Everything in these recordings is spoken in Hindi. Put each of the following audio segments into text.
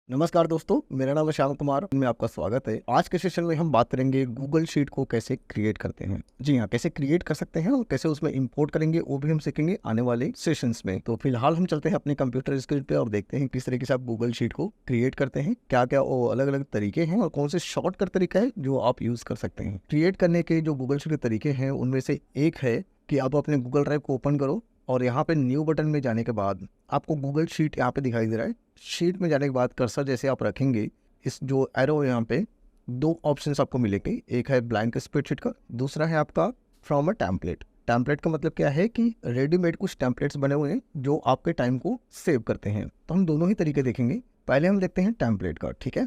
नमस्कार दोस्तों, मेरा नाम है श्याम कुमार। में आपका स्वागत है। आज के सेशन में हम बात करेंगे गूगल शीट को कैसे क्रिएट करते हैं। जी हाँ, कैसे क्रिएट कर सकते हैं और कैसे उसमें इंपोर्ट करेंगे वो भी हम सीखेंगे आने वाले सेशंस में। तो फिलहाल हम चलते हैं अपने कंप्यूटर स्क्रीन पे और देखते हैं किस तरीके से आप गूगल शीट को क्रिएट करते हैं, क्या क्या वो अलग अलग तरीके हैं और कौन से शॉर्टकट तरीका है जो आप यूज कर सकते हैं। क्रिएट करने के जो गूगल शीट के तरीके हैं उनमें से एक है कि आप अपने गूगल ड्राइव को ओपन करो और यहाँ पे न्यू बटन में जाने के बाद आपको गूगल शीट यहाँ पे दिखाई दे रहा है। शीट में जाने के बाद कर्सर जैसे आप रखेंगे, इस जो एरो है यहाँ पे दो ऑप्शंस आपको मिलेंगे। एक है ब्लैंक स्प्रेडशीट का, दूसरा है आपका फ्रॉम अ टेम्पलेट। टेम्पलेट का मतलब क्या है कि रेडीमेड कुछ टेम्पलेट्स बने हुए हैं जो आपके टाइम को सेव करते हैं। तो हम दोनों ही तरीके देखेंगे। पहले हम देखते हैं टेम्पलेट का, ठीक है।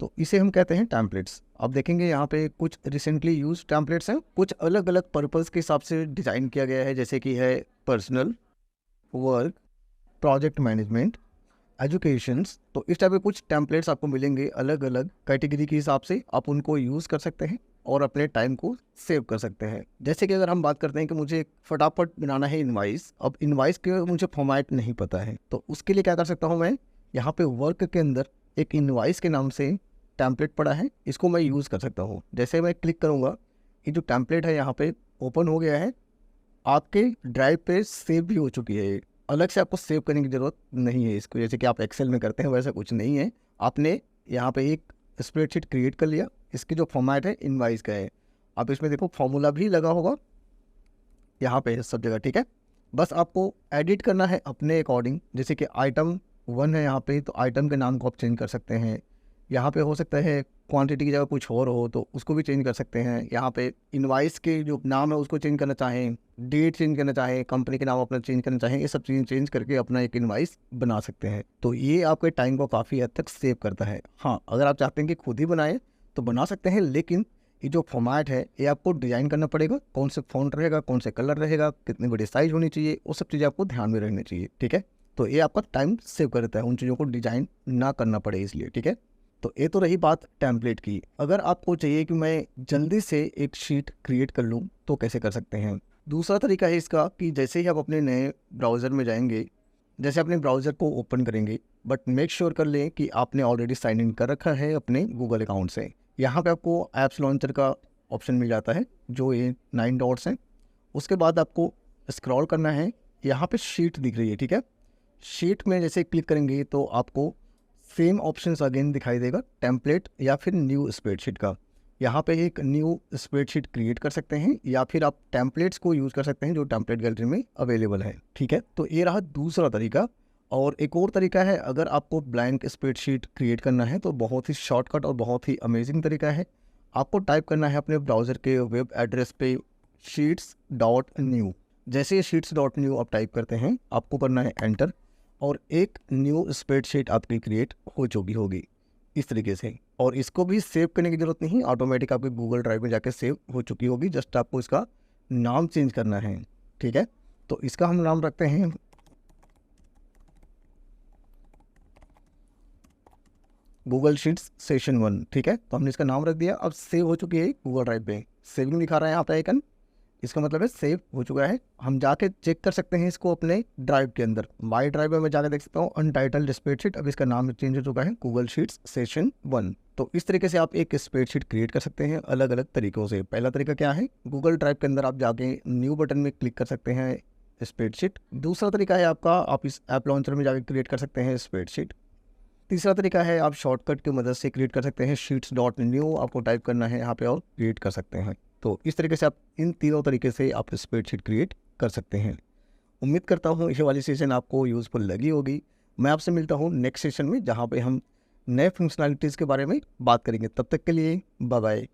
तो इसे हम कहते हैं टेम्पलेट्स। अब देखेंगे यहाँ पे कुछ रिसेंटली यूज टेम्पलेट्स हैं, कुछ अलग अलग पर्पस के हिसाब से डिज़ाइन किया गया है, जैसे कि है personal, work, project management, educations. तो इस टाइप के कुछ टेम्पलेट्स आपको मिलेंगे अलग अलग कैटेगरी के हिसाब से। आप उनको यूज़ कर सकते हैं और अपने टाइम को सेव कर सकते हैं। जैसे कि अगर हम बात करते हैं कि मुझे फटाफट बनाना है इनवाइस, अब इनवाइस के मुझे फॉर्मेट नहीं पता है, तो उसके लिए क्या कर सकता हूँ मैं, यहाँ पे वर्क के अंदर एक इनवाइस के नाम से टेम्पलेट पड़ा है, इसको मैं यूज़ कर सकता हूँ। जैसे मैं क्लिक करूँगा, ये जो टेम्पलेट है यहाँ पे ओपन हो गया है, आपके ड्राइव पे सेव भी हो चुकी है। अलग से आपको सेव करने की ज़रूरत नहीं है इसको, जैसे कि आप एक्सेल में करते हैं वैसा कुछ नहीं है। आपने यहाँ पे एक स्प्रेडशीट क्रिएट कर लिया, इसकी जो फॉर्मेट है इनवाइस का है। आप इसमें देखो फॉर्मूला भी लगा होगा यहाँ पे सब जगह, ठीक है। बस आपको एडिट करना है अपने अकॉर्डिंग। जैसे कि आइटम 1 है यहाँ पे, तो आइटम के नाम को आप चेंज कर सकते हैं। यहाँ पे हो सकता है क्वांटिटी की जगह कुछ और हो तो उसको भी चेंज कर सकते हैं। यहाँ पे इनवाइस के जो नाम है उसको चेंज करना चाहें, डेट चेंज करना चाहें, कंपनी के नाम अपना चेंज करना चाहें, ये सब चीज़ें चेंज करके अपना एक इनवाइस बना सकते हैं। तो ये आपके टाइम को काफ़ी हद तक सेव करता है। हाँ, अगर आप चाहते हैं कि खुद ही बनाएं तो बना सकते हैं, लेकिन ये जो फॉर्मेट है ये आपको डिज़ाइन करना पड़ेगा। कौन से फॉन्ट रहेगा, कौन से कलर रहेगा, कितनी बड़ी साइज होनी चाहिए, वो सब चीज़ें आपको ध्यान में रखनी चाहिए, ठीक है। तो ये आपका टाइम सेव करता है, उन चीज़ों को डिज़ाइन ना करना पड़े इसलिए, ठीक है। तो ये तो रही बात टेम्पलेट की। अगर आपको चाहिए कि मैं जल्दी से एक शीट क्रिएट कर लूँ तो कैसे कर सकते हैं। दूसरा तरीका है इसका कि जैसे ही आप अपने नए ब्राउज़र में जाएंगे, जैसे अपने ब्राउज़र को ओपन करेंगे, बट मेक श्योर कर लें कि आपने ऑलरेडी साइन इन कर रखा है अपने गूगल अकाउंट से। यहाँ पे आपको ऐप्स लॉन्चर का ऑप्शन मिल जाता है, जो ये 9 डॉट्स हैं। उसके बाद आपको स्क्रॉल करना है, यहाँ पे शीट दिख रही है, ठीक है। शीट में जैसे क्लिक करेंगे तो आपको सेम ऑप्शंस अगेन दिखाई देगा, टेम्पलेट या फिर न्यू स्प्रेडशीट का। यहाँ पे एक न्यू स्प्रेडशीट क्रिएट कर सकते हैं या फिर आप टेम्पलेट्स को यूज़ कर सकते हैं जो टेम्पलेट गैलरी में अवेलेबल है, ठीक है। तो ये रहा दूसरा तरीका। और एक और तरीका है, अगर आपको ब्लैंक स्प्रेडशीट क्रिएट करना है तो बहुत ही शॉर्टकट और बहुत ही अमेजिंग तरीका है। आपको टाइप करना है अपने ब्राउज़र के वेब एड्रेस पे sheets.new। जैसे sheets.new आप टाइप करते हैं, आपको करना है एंटर और एक न्यू स्प्रेडशीट आपकी क्रिएट हो चुकी होगी इस तरीके से। और इसको भी सेव करने की ज़रूरत नहीं, ऑटोमेटिक आपके गूगल ड्राइव में जाके सेव हो चुकी होगी। जस्ट आपको इसका नाम चेंज करना है, ठीक है। तो इसका हम नाम रखते हैं गूगल शीट्स सेशन 1, ठीक है। तो हमने इसका नाम रख दिया। अब सेव हो चुकी है गूगल ड्राइव पे, सेविंग दिखा रहा है यहाँ पे आइकन, इसका मतलब है सेव हो चुका है। हम जाके चेक कर सकते हैं इसको अपने ड्राइव के अंदर। माई ड्राइव में मैं जाके देख सकता हूँ अनटाइटल्ड स्प्रेडशीट, अब इसका नाम चेंज हो चुका है गूगल शीट्स सेशन 1। तो इस तरीके से आप एक स्प्रेडशीट क्रिएट कर सकते हैं अलग अलग तरीकों से। पहला तरीका क्या है, गूगल ड्राइव के अंदर आप जाके न्यू बटन में क्लिक कर सकते हैं स्प्रेडशीट। दूसरा तरीका है आपका, आप इस ऐप लॉन्चर में जाके क्रिएट कर सकते हैं स्प्रेडशीट। तीसरा तरीका है आप शॉर्टकट की मदद से क्रिएट कर सकते हैं sheets.new, आपको टाइप करना है यहाँ पे और क्रिएट कर सकते हैं। तो इस तरीके से आप इन तीनों तरीके से आप स्प्रेडशीट क्रिएट कर सकते हैं। उम्मीद करता हूँ ये वाली सेशन आपको यूज़फुल लगी होगी। मैं आपसे मिलता हूँ नेक्स्ट सेशन में, जहाँ पे हम नए फंक्शनैलिटीज़ के बारे में बात करेंगे। तब तक के लिए बाय बाय।